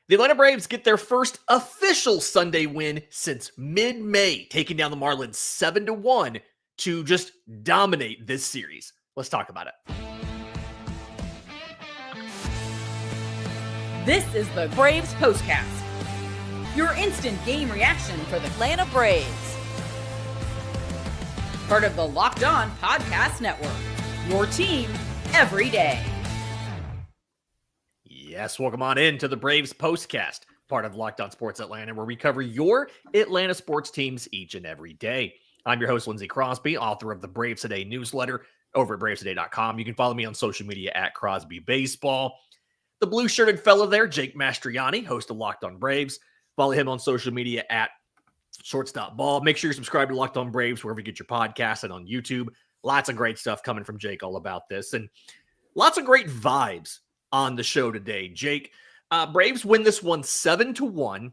The Atlanta Braves get their first official Sunday win since mid-May, taking down the Marlins 7-1 to just dominate this series. Let's talk about it. This is the Braves Postcast, your instant game reaction for the Atlanta Braves. Part of the Locked On Podcast Network, your team every day. Yes, welcome on in to the Braves Postcast, part of Locked On Sports Atlanta, where we cover your Atlanta sports teams each and every day. I'm your host, Lindsay Crosby, author of the Braves Today newsletter over at bravestoday.com. You can follow me on social media at Crosby Baseball. The blue-shirted fellow there, Jake Mastroianni, host of Locked On Braves. Follow him on social media at Shortstop Ball. Make sure you subscribe to Locked On Braves wherever you get your podcasts and on YouTube. Lots of great stuff coming from Jake all about this. And lots of great vibes on the show today. Jake, Braves win this one 7-1.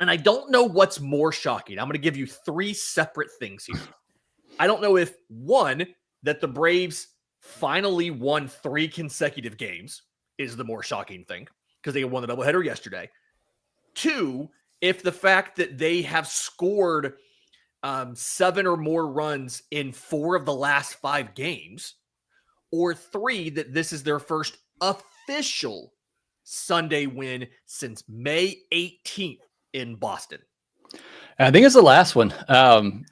And I don't know what's more shocking. I'm going to give you three separate things here. I don't know if, one, that the Braves finally won 3 consecutive games is the more shocking thing because they won the doubleheader yesterday. 2, if the fact that they have scored 7 or more runs in 4 of the last 5 games, or 3, that this is their first official Sunday win since May 18th in Boston. I think it's the last one,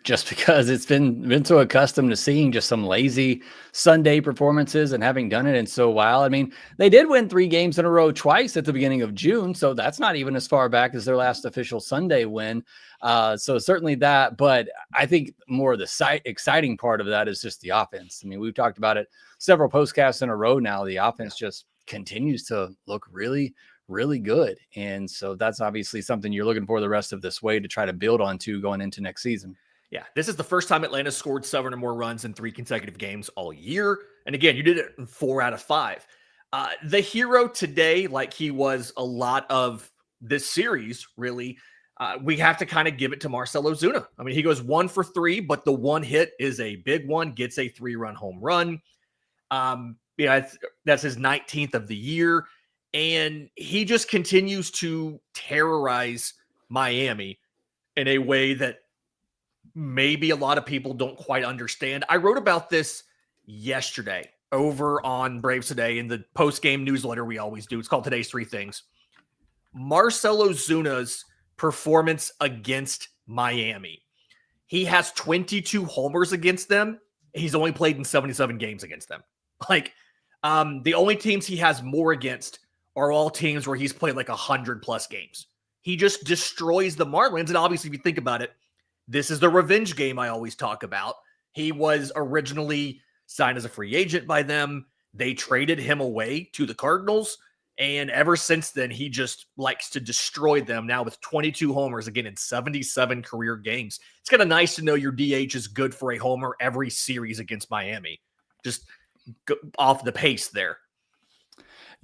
just because it's been so accustomed to seeing just some lazy Sunday performances and having done it in so while. I mean, they did win 3 games in a row twice at the beginning of June, so that's not even as far back as their last official Sunday win. So certainly that, but I think more of the exciting part of that is just the offense. I mean, we've talked about it several postcasts in a row now. The offense just continues to look really, really good. And so that's obviously something you're looking for the rest of this way to try to build onto going into next season. Yeah, this is the first time Atlanta scored 7 or more runs in 3 consecutive games all year. And again, you did it in 4 out of 5. The hero today, like he was a lot of this series, really, we have to kind of give it to Marcell Ozuna. I mean, he goes 1 for 3, but the one hit is a big one, gets a 3-run home run. That's his 19th of the year. And he just continues to terrorize Miami in a way that maybe a lot of people don't quite understand. I wrote about this yesterday over on Braves Today in the post-game newsletter we always do. It's called Today's 3 Things. Marcell Ozuna's performance against Miami. He has 22 homers against them. He's only played in 77 games against them. The only teams he has more against are all teams where he's played like 100+ games. He just destroys the Marlins. And obviously, if you think about it, this is the revenge game I always talk about. He was originally signed as a free agent by them. They traded him away to the Cardinals. And ever since then, he just likes to destroy them now with 22 homers, again, in 77 career games. It's kind of nice to know your DH is good for a homer every series against Miami. Just off the pace there.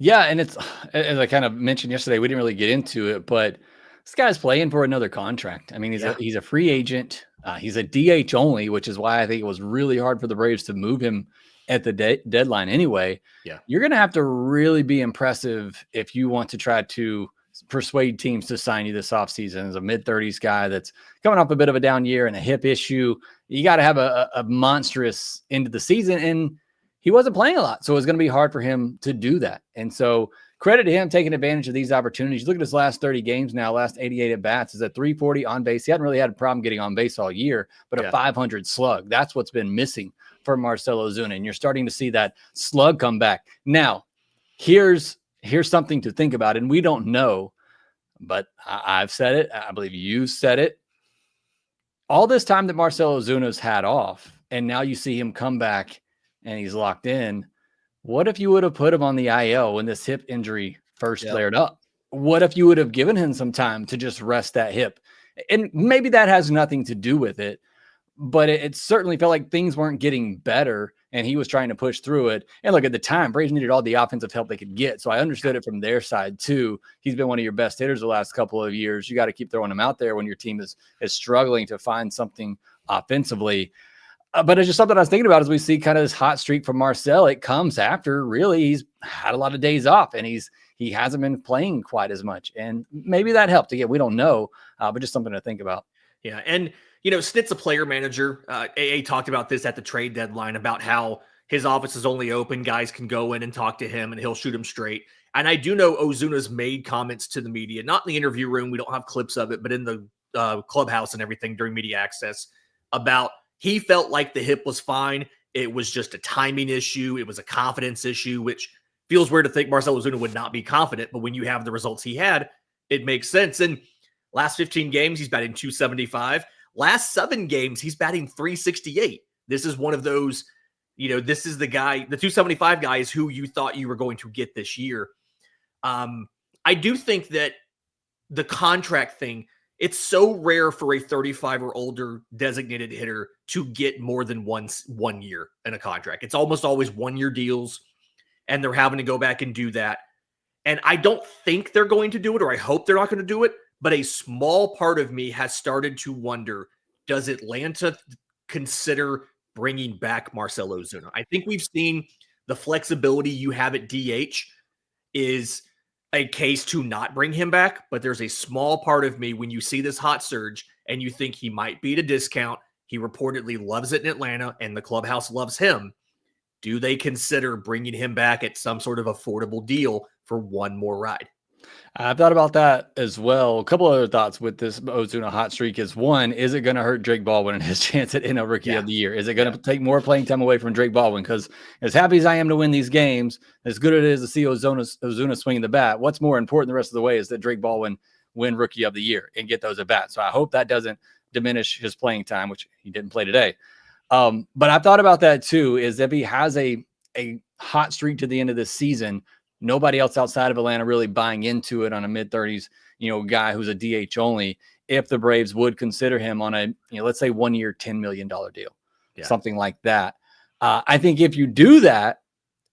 Yeah, and it's, as I kind of mentioned yesterday, we didn't really get into it, but this guy's playing for another contract. I mean, he's a free agent. He's a DH only, which is why I think it was really hard for the Braves to move him at the deadline anyway. Yeah, you're going to have to really be impressive if you want to try to persuade teams to sign you this offseason. As a mid-30s guy that's coming off a bit of a down year and a hip issue, you got to have a monstrous end of the season, and he wasn't playing a lot, so it was going to be hard for him to do that. And so credit to him taking advantage of these opportunities. Look at his last 30 games now, last 88 at-bats is at 340 on base. He hadn't really had a problem getting on base all year, but a 500 slug. That's what's been missing for Marcell Ozuna, and you're starting to see that slug come back. Now, here's something to think about, and we don't know, but I've said it. I believe you've said it. All this time that Marcell Ozuna's had off, and now you see him come back, and he's locked in. What if you would have put him on the IL when this hip injury first flared up? What if you would have given him some time to just rest that hip? And maybe that has nothing to do with it, but it certainly felt like things weren't getting better, and he was trying to push through it. And look, at the time, Braves needed all the offensive help they could get, so I understood it from their side too. He's been one of your best hitters the last couple of years. You got to keep throwing him out there when your team is struggling to find something offensively. But it's just something I was thinking about as we see kind of this hot streak from Marcell. It comes after really he's had a lot of days off, and he's he hasn't been playing quite as much. And maybe that helped. Again, we don't know, but just something to think about. Yeah. And, Snit's a player manager. AA talked about this at the trade deadline about how his office is only open. Guys can go in and talk to him and he'll shoot them straight. And I do know Ozuna's made comments to the media, not in the interview room. We don't have clips of it, but in the clubhouse and everything during media access, about he felt like the hip was fine. It was just a timing issue. It was a confidence issue, which feels weird to think Marcell Ozuna would not be confident. But when you have the results he had, it makes sense. And last 15 games, he's batting .275. Last 7 games, he's batting .368. This is one of those, this is the guy, the .275 guy is who you thought you were going to get this year. I do think that the contract thing, it's so rare for a 35 or older designated hitter to get more than one year in a contract. It's almost always 1-year deals, and they're having to go back and do that. And I don't think they're going to do it, or I hope they're not going to do it. But a small part of me has started to wonder, does Atlanta consider bringing back Marcell Ozuna? I think we've seen the flexibility you have at DH is a case to not bring him back. But there's a small part of me when you see this hot surge and you think he might be at a discount. He reportedly loves it in Atlanta and the clubhouse loves him. Do they consider bringing him back at some sort of affordable deal for one more ride? I've thought about that as well. A couple other thoughts with this Ozuna hot streak is, one, is it going to hurt Drake Baldwin and his chance at NL Rookie of the Year? Is it going to take more playing time away from Drake Baldwin? Because as happy as I am to win these games, as good it is to see Ozuna swinging the bat, what's more important the rest of the way is that Drake Baldwin win Rookie of the Year and get those at bats. So I hope that doesn't diminish his playing time, which he didn't play today. But I've thought about that too, is if he has a hot streak to the end of this season, nobody else outside of Atlanta really buying into it on a mid-30s, guy who's a DH only, if the Braves would consider him on a, let's say 1 year, $10 million deal, something like that. I think if you do that,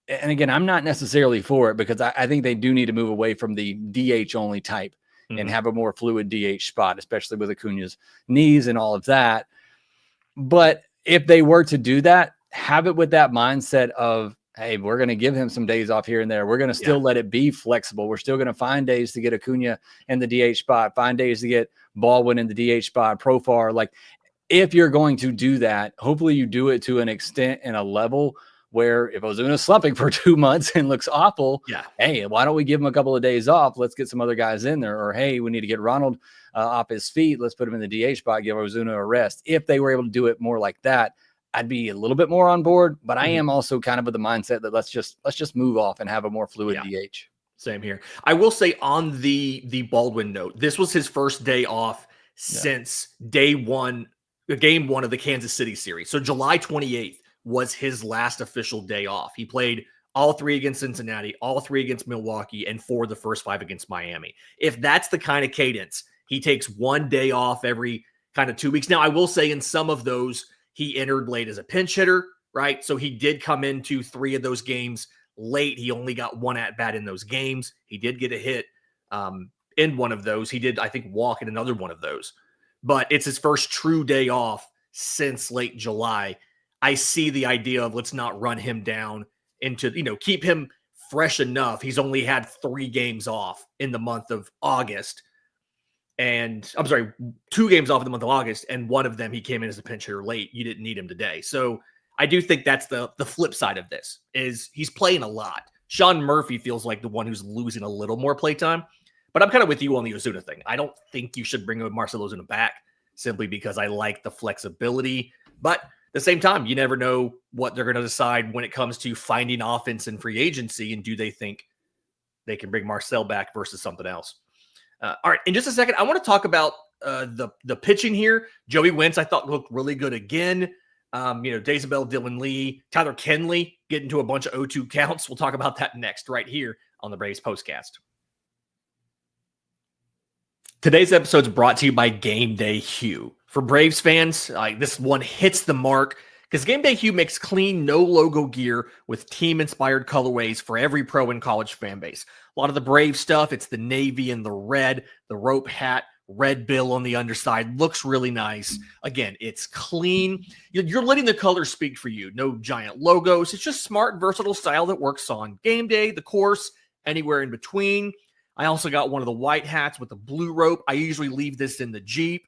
and again, I'm not necessarily for it because I think they do need to move away from the DH only type and have a more fluid DH spot, especially with Acuna's knees and all of that. But if they were to do that, have it with that mindset of, hey, we're going to give him some days off here and there. We're going to still let it be flexible. We're still going to find days to get Acuna in the DH spot, find days to get Baldwin in the DH spot, Profar. Like, if you're going to do that, hopefully you do it to an extent and a level where if Ozuna's slumping for 2 months and looks awful, hey, why don't we give him a couple of days off? Let's get some other guys in there. Or, hey, we need to get Ronald off his feet. Let's put him in the DH spot, give Ozuna a rest. If they were able to do it more like that, I'd be a little bit more on board, but I am also kind of with the mindset that let's just move off and have a more fluid DH. Same here. I will say on the Baldwin note, this was his first day off since game one of the Kansas City series. So July 28th was his last official day off. He played all 3 against Cincinnati, all 3 against Milwaukee, and 4 of the first 5 against Miami. If that's the kind of cadence, he takes 1 day off every kind of 2 weeks. Now, I will say in some of those, he entered late as a pinch hitter, right? So he did come into 3 of those games late. He only got 1 at-bat in those games. He did get a hit in one of those. He did, I think, walk in another one of those. But it's his first true day off since late July. I see the idea of let's not run him down into, keep him fresh enough. He's only had 3 games off in the month of August. And I'm sorry, 2 games off in the month of August, and one of them he came in as a pinch hitter late. You didn't need him today. So I do think that's the flip side of this, is he's playing a lot. Sean Murphy feels like the one who's losing a little more playtime, but I'm kind of with you on the Ozuna thing. I don't think you should bring Marcell Ozuna back simply because I like the flexibility. But at the same time, you never know what they're going to decide when it comes to finding offense in free agency, and do they think they can bring Marcell back versus something else. All right, in just a second, I want to talk about the pitching here. Joey Wentz, I thought, looked really good again. Daysabel, Dylan Lee, Tyler Kenley getting to a bunch of 0-2 counts. We'll talk about that next, right here on the Braves Postcast. Today's episode is brought to you by Game Day Hue. For Braves fans, this one hits the mark because Game Day Hue makes clean, no-logo gear with team-inspired colorways for every pro and college fan base. A lot of the Brave stuff, it's the navy and the red, the rope hat, red bill on the underside. Looks really nice. Again, it's clean. You're letting the colors speak for you. No giant logos. It's just smart, versatile style that works on game day, the course, anywhere in between. I also got one of the white hats with the blue rope. I usually leave this in the Jeep.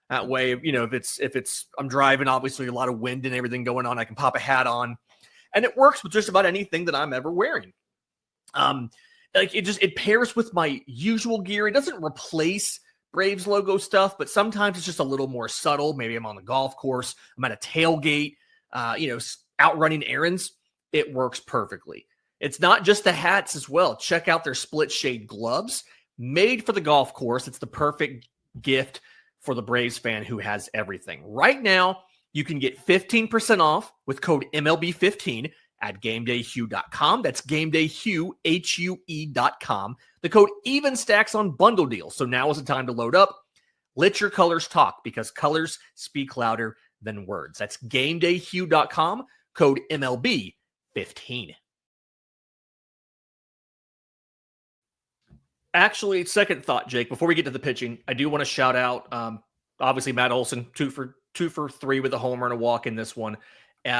That way, if I'm driving, obviously a lot of wind and everything going on, I can pop a hat on, and it works with just about anything that I'm ever wearing. It pairs with my usual gear. It doesn't replace Braves logo stuff, but sometimes it's just a little more subtle. Maybe I'm on the golf course, I'm at a tailgate, out running errands. It works perfectly. It's not just the hats as well. Check out their split shade gloves made for the golf course. It's the perfect gift for the Braves fan who has everything. Right now, you can get 15% off with code MLB15 at GameDayHue.com. That's GameDayHue, HUE.com. The code even stacks on bundle deals. So now is the time to load up. Let your colors talk, because colors speak louder than words. That's GameDayHue.com, code MLB15. Actually, second thought, Jake, before we get to the pitching, I do want to shout out, obviously, Matt Olson, two for three with a homer and a walk in this one.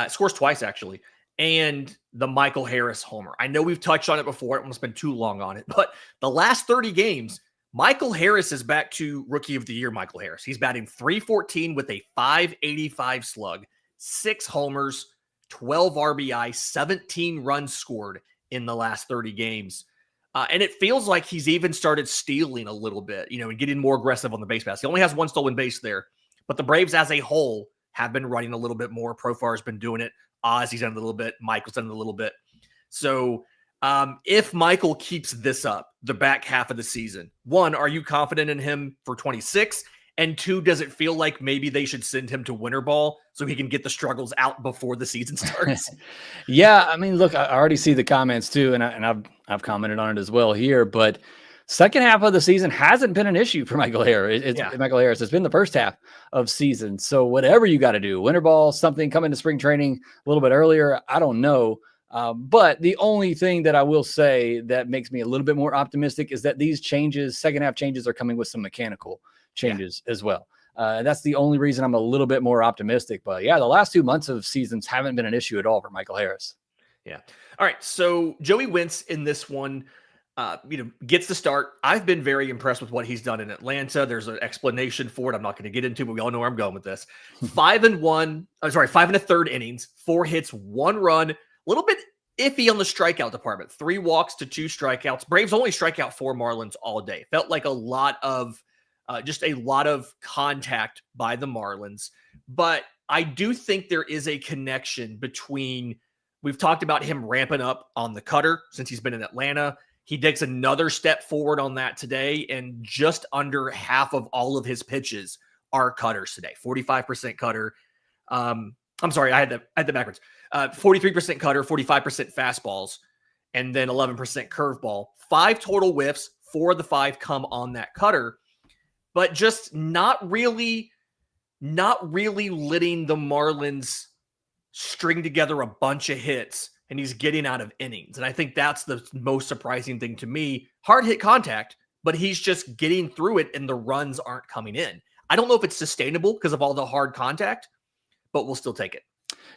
Scores twice, actually. And the Michael Harris homer. I know we've touched on it before. I don't want to spend too long on it. But the last 30 games, Michael Harris is back to Rookie of the Year Michael Harris. He's batting .314 with a .585 slug, 6 homers, 12 RBI, 17 runs scored in the last 30 games. And it feels like he's even started stealing a little bit, and getting more aggressive on the base pass. He only has 1 stolen base there, but the Braves as a whole have been running a little bit more. Profar's been doing it. Ozzy's done it a little bit. Michael's done it a little bit. So if Michael keeps this up the back half of the season, 1, are you confident in him for 26? And 2, does it feel like maybe they should send him to winter ball so he can get the struggles out before the season starts? Yeah, I mean, look, I already see the comments too, and I've commented on it as well here. But second half of the season hasn't been an issue for Michael Harris. Michael Harris. It's been the first half of season. So whatever you got to do, winter ball, something, come into spring training a little bit earlier. I don't know. But the only thing that I will say that makes me a little bit more optimistic is that these changes, second half changes, are coming with some mechanical changes as well. That's the only reason I'm a little bit more optimistic. But yeah, the last 2 months of seasons haven't been an issue at all for Michael Harris. Yeah. All right. So Joey Wentz in this one, gets the start. I've been very impressed with what he's done in Atlanta. There's an explanation for it I'm not going to get into, but we all know where I'm going with this. 5 1/3 innings, 4 hits, 1 run, a little bit iffy on the strikeout department. 3 walks to 2 strikeouts. Braves only strike out 4 Marlins all day. Felt like a lot of contact by the Marlins. But I do think there is a connection between, we've talked about him ramping up on the cutter since he's been in Atlanta. He takes another step forward on that today, and just under half of all of his pitches are cutters today. 45% cutter. I'm sorry, I had that backwards. 43% cutter, 45% fastballs, and then 11% curveball. 5 total whiffs. 4 of the 5 come on that cutter, but just not really letting the Marlins string together a bunch of hits, and he's getting out of innings. And I think that's the most surprising thing to me. Hard hit contact, but he's just getting through it, and the runs aren't coming in. I don't know if it's sustainable because of all the hard contact, but we'll still take it.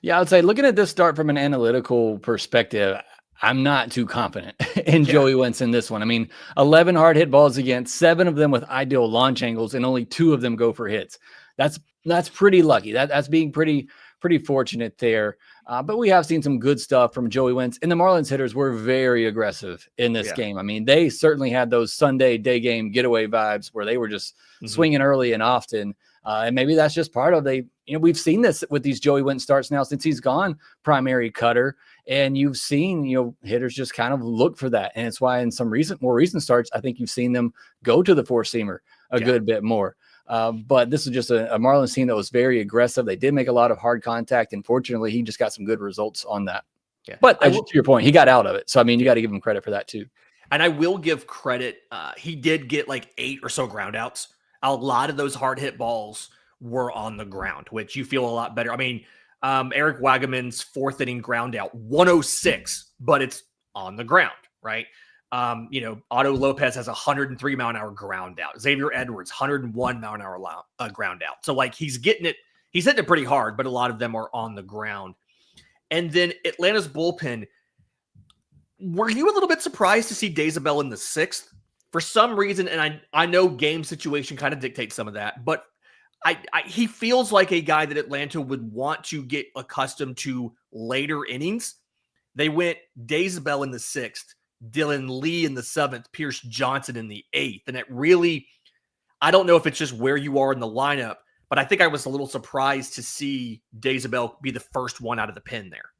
Yeah, I would say looking at this start from an analytical perspective, I'm not too confident in Joey Wentz in this one. I mean, 11 hard hit balls against, 7 of them with ideal launch angles, and only 2 of them go for hits. That's pretty lucky. That's being pretty fortunate there. But we have seen some good stuff from Joey Wentz, and the Marlins hitters were very aggressive in this game. I mean, they certainly had those Sunday day game getaway vibes where they were just swinging early and often. And maybe that's just part of we've seen this with these Joey Wentz starts now since he's gone primary cutter, and you've seen, hitters just kind of look for that. And it's why in some more recent starts, I think you've seen them go to the 4-seamer a good bit more. But this is just a Marlins team that was very aggressive. They did make a lot of hard contact, and fortunately, he just got some good results on that. Yeah. But to your point, he got out of it. So, I mean, you got to give him credit for that too. And I will give credit. He did get like 8 or so ground outs. A lot of those hard hit balls were on the ground, which you feel a lot better. I mean, Eric Wagaman's 4th inning ground out, 106, but it's on the ground, right? Otto Lopez has 103 mile an hour ground out. Xavier Edwards, 101 mile an hour ground out. So like he's hitting it pretty hard, but a lot of them are on the ground. And then Atlanta's bullpen, Were you a little bit surprised to see Daysabel in the 6th? For some reason, and I know game situation kind of dictates some of that, but he feels like a guy that Atlanta would want to get accustomed to later innings. They went Daysabel in the 6th, Dylan Lee in the 7th, Pierce Johnson in the 8th. And it really, I don't know if it's just where you are in the lineup, but I think I was a little surprised to see Daysabel be the first one out of the pen there.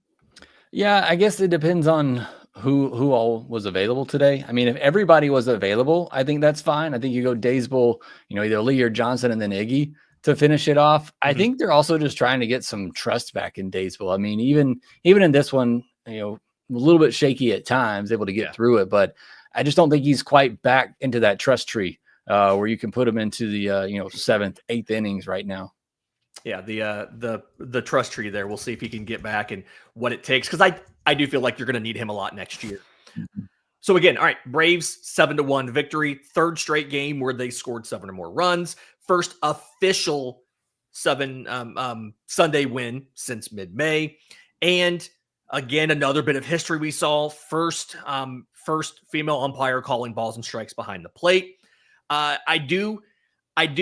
Yeah, I guess it depends on who all was available today. I mean, if everybody was available, I think that's fine. I think you go Daysabel, either Lee or Johnson and then Iggy to finish it off. I think they're also just trying to get some trust back in Daysabel. I mean, even in this one, a little bit shaky at times, able to get through it, but I just don't think he's quite back into that trust tree where you can put him into the 7th, 8th innings right now. Yeah, the trust tree there. We'll see if he can get back and what it takes, because I do feel like you're going to need him a lot next year. So again, all right, Braves 7-1 victory, 3rd straight game where they scored 7 or more runs, first official Sunday win since mid-May, and again another bit of history we saw. First female umpire calling balls and strikes behind the plate. I do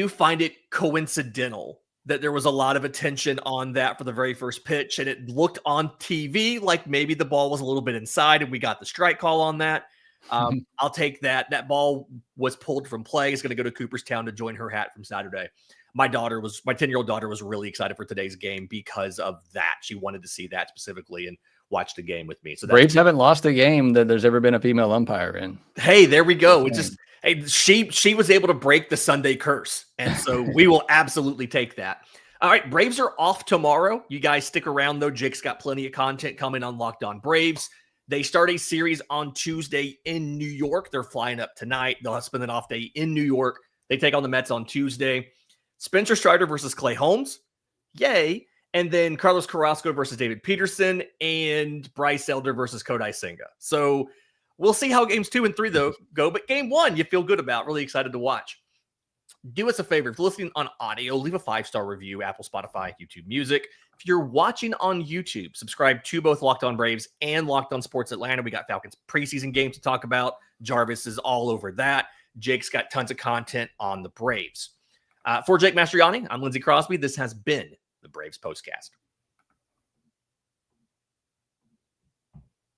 find it coincidental that there was a lot of attention on that for the very first pitch, and it looked on TV like maybe the ball was a little bit inside, and we got the strike call on that. I'll take that. That ball was pulled from play. It's going to go to Cooperstown to join her hat from Saturday. My 10-year-old daughter was really excited for today's game because of that. She wanted to see that specifically and watch the game with me. So Braves haven't lost a game that there's ever been a female umpire in. Hey, there we go. It's just, hey, she was able to break the Sunday curse. And so we will absolutely take that. All right, Braves are off tomorrow. You guys stick around, though. Jake's got plenty of content coming on Locked On Braves. They start a series on Tuesday in New York. They're flying up tonight. They'll spend an off day in New York. They take on the Mets on Tuesday. Spencer Strider versus Clay Holmes. Yay. And then Carlos Carrasco versus David Peterson, and Bryce Elder versus Kodai Senga. So we'll see how games 2 and 3 though go. But game 1, you feel good about. Really excited to watch. Do us a favor. If you're listening on audio, leave a 5-star review, Apple, Spotify, YouTube Music. If you're watching on YouTube, subscribe to both Locked On Braves and Locked On Sports Atlanta. We got Falcons preseason games to talk about. Jarvis is all over that. Jake's got tons of content on the Braves. For Jake Mastroianni, I'm Lindsay Crosby. This has been the Braves Postcast.